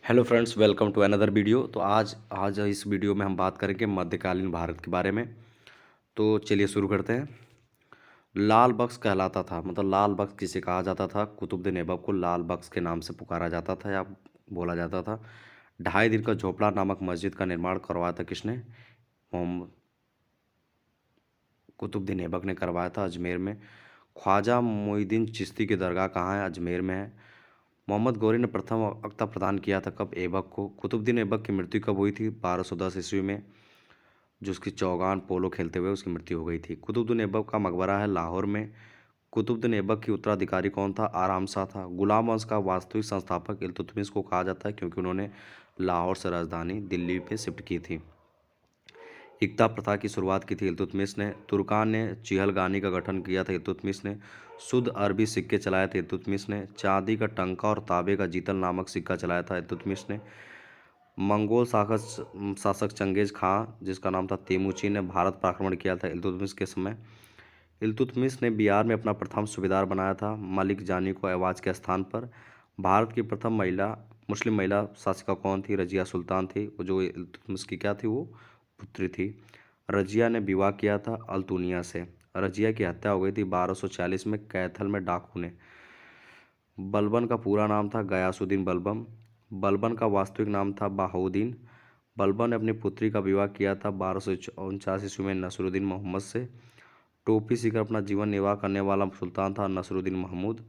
Hello friends, welcome to another video. तो आज आज इस वीडियो में हम बात करेंगे मध्यकालीन भारत के बारे में। तो चलिए शुरू करते हैं। लाल बख्श कहलाता था, मतलब लाल बख्श किसे कहा जाता था? कुतुबुद्दीन ऐबक को लाल बख्श के नाम से पुकारा जाता था या बोला जाता था। 2.5 दिन का झोपड़ा नामक मस्जिद का निर्माण करवाया था किसने? मोहम्मद कुतुबुद्दीन ऐबक ने करवाया था अजमेर में। ख्वाजा मोइनुद्दीन चिश्ती की दरगाह कहाँ है? अजमेर में है। मोहम्मद गौरी ने प्रथम अक्ता प्रदान किया था कब? ऐबक को। कुतुबुद्दीन ऐबक की मृत्यु कब हुई थी? 1210 ईस्वी में, जो उसकी चौगान पोलो खेलते हुए उसकी मृत्यु हो गई थी। कुतुबुद्दीन ऐबक का मकबरा है लाहौर में। कुतुबुद्दीन ऐबक की उत्तराधिकारी कौन था? आराम शाह था। गुलाम वंश का वास्तविक संस्थापक इल्तुतमिश को कहा जाता है क्योंकि उन्होंने लाहौर से राजधानी दिल्ली पे शिफ्ट की थी। इक्ता प्रथा की शुरुआत की थी इल्तुतमिश ने। तुर्कान ने चिहलगानी का गठन किया था इल्तुतमिश ने। शुद्ध अरबी सिक्के चलाए थे इल्तुतमिश ने। चांदी का टंका और तांबे का जीतल नामक सिक्का चलाया था इल्तुतमिश ने। मंगोल शासक शासक चंगेज खां, जिसका नाम था तेमुचिन, ने भारत पर आक्रमण किया था इल्तुतमिश के समय। इल्तुतमिश ने बिहार में अपना प्रथम सूबेदार बनाया था मलिक जानी को ऐवाज के स्थान पर। भारत की प्रथम महिला मुस्लिम महिला शासिका कौन थी? रजिया सुल्तान थी, वो जो इल्तुतमिश की क्या थी? वो पुत्री थी। रजिया ने विवाह किया था अल्तुनिया से। रजिया की हत्या हो गई थी 1240 में कैथल में डाकू ने। बलबन का पूरा नाम था गयासुद्दीन बलबन। बलबन का वास्तविक नाम था बहाउद्दीन। बलबन ने अपनी पुत्री का विवाह किया था 1249 ईस्वी में नसरुद्दीन मोहम्मद से। टोपी सीकर अपना जीवन निर्वाह करने वाला सुल्तान था नसरुद्दीन महमूद।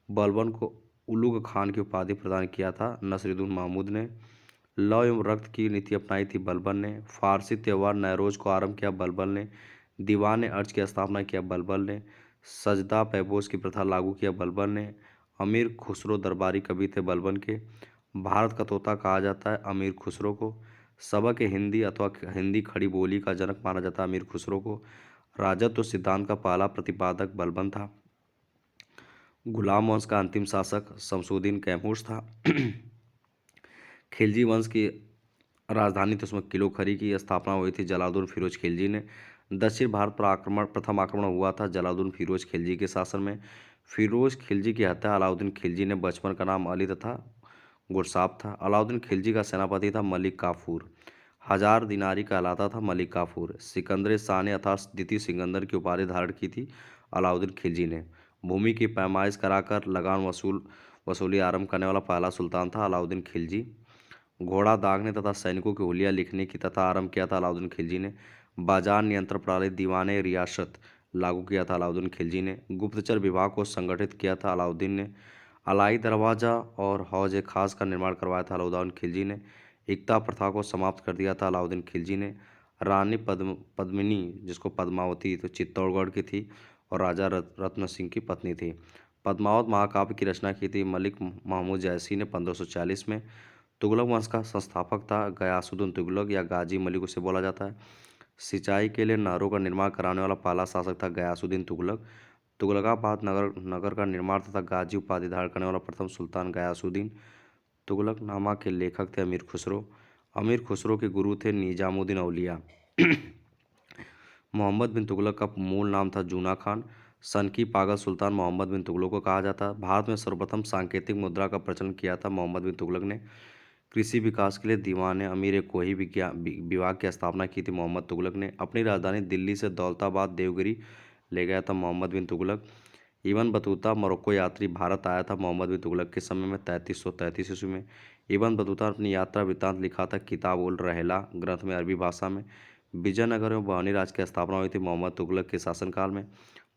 बलबन को उलुग खान की उपाधि प्रदान किया था नसरुद्दीन महमूद ने। लौ एवं रक्त की नीति अपनाई थी बलबन ने। फारसी त्यौहार नवरोज को आरंभ किया बलबन ने। दीवान अर्ज की स्थापना किया बलबन ने। सजदा पैबोस की प्रथा लागू किया बलबन ने। अमीर खुसरो दरबारी कवि थे बलबन के। भारत का तोता कहा जाता है अमीर खुसरो को। सबक हिंदी अथवा हिंदी खड़ी बोली का जनक माना जाता है अमीर खुसरो को। राजत्व सिद्धांत का पहला प्रतिपादक बलबन था। गुलाम वंश का अंतिम शासक शमसुद्दीन कैमूर था। खिलजी वंश की राजधानी थी उसमें किलोखरी की स्थापना हुई थी जलालुद्दीन फिरोज खिलजी ने। दक्षिण भारत पर प्रथम आक्रमण हुआ था जलालुद्दीन फिरोज खिलजी के शासन में। फिरोज खिलजी की हत्या अलाउद्दीन खिलजी ने। बचपन का नाम अली तथा गुरसाप था। अलाउद्दीन खिलजी का सेनापति था मलिक काफूर। हजार दिनारी कहलाता था मलिक काफूर। सिकंदर शाह ने अर्थात द्वितीय सिकंदर की उपाधि धारण की थी अलाउद्दीन खिलजी ने। भूमि की पैमाइश कराकर लगान वसूली आरंभ करने वाला पहला सुल्तान था अलाउद्दीन खिलजी। घोड़ा दागने तथा सैनिकों की हुलिया लिखने की तथा आरंभ किया था अलाउद्दीन खिलजी ने। बाजार नियंत्रण प्रणाली दीवाने रियासत लागू किया था अलाउद्दीन खिलजी ने। गुप्तचर विभाग को संगठित किया था अलाउद्दीन ने। अलाई दरवाज़ा और हौज ए खास का निर्माण करवाया था अलाउद्दीन खिलजी ने। एकता प्रथा को समाप्त कर दिया था अलाउद्दीन खिलजी ने। रानी पद्मिनी, जिसको पद्मावती तो चित्तौड़गढ़ की थी और राजा रत्न सिंह की पत्नी थी। पद्मावत महाकाव्य की रचना की थी मलिक महमूद जैसी ने 1540 में। तुगलक वंश का संस्थापक था गयासुद्दीन तुगलक या गाजी मलिक उसे बोला जाता है। सिंचाई के लिए नहरों का निर्माण कराने वाला पहला शासक था गयासुद्दीन तुगलक। तुगलकाबाद नगर का निर्माण तथा गाजी उपाधि धारण करने वाला प्रथम सुल्तान गयासुद्दीन। तुगलकनामा के लेखक थे अमीर खुसरो। अमीर खुसरो के गुरु थे निजामुद्दीन औलिया। मोहम्मद बिन तुगलक का मूल नाम था जूना खान। सन की पागल सुल्तान मोहम्मद बिन तुगलक को कहा जाता है। भारत में सर्वप्रथम सांकेतिक मुद्रा का प्रचलन किया था मोहम्मद बिन तुगलक ने। कृषि विकास के लिए दीवान अमीर कोही विभाग की स्थापना की थी मोहम्मद तुगलक ने। अपनी राजधानी दिल्ली से दौलताबाद देवगिरी ले गया था मोहम्मद बिन तुगलक। इबन बतूता मोरक्को यात्री भारत आया था मोहम्मद बिन तुगलक के समय में 3333 ईस्वी में। इबन बतूता ने अपनी यात्रा वृत्तांत लिखा था किताब उल रहला ग्रंथ में अरबी भाषा में। विजयनगर में बहनी राज्य की स्थापना हुई थी मोहम्मद तुगलक के शासनकाल में।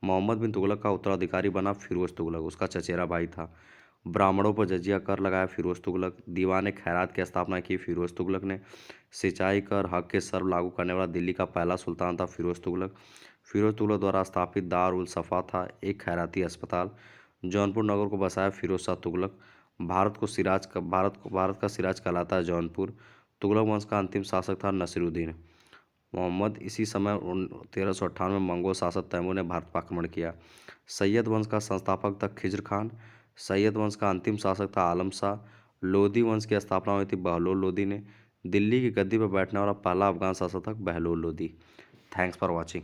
मोहम्मद बिन तुगलक का उत्तराधिकारी बना फिरोज तुगलक, उसका चचेरा भाई था। ब्राह्मणों पर जजिया कर लगाया फिरोज तुगलक। दीवान खैरात की स्थापना की फिरोज तुगलक ने। सिंचाई कर हक के सर्व लागू करने वाला दिल्ली का पहला सुल्तान था फिरोज तुगलक। फिरोज तुगलक द्वारा स्थापित दार उल सफ़ा था एक खैराती अस्पताल। जौनपुर नगर को बसाया फिरोज शाह तुगलक। भारत का सिराज कहलाता है जौनपुर। तुगलक वंश का अंतिम शासक था नसीरुद्दीन मोहम्मद। इसी समय 1358 में मंगोल शासक तैमूर ने भारत पर आक्रमण किया। सैयद वंश का संस्थापक था खिज्र खान। सैयद वंश का अंतिम शासक था आलम शाह। लोधी वंश की स्थापना हुई थी बहलोल लोधी ने। दिल्ली की गद्दी पर बैठने वाला पहला अफगान शासक था Bahlol Lodhi. Thanks for watching.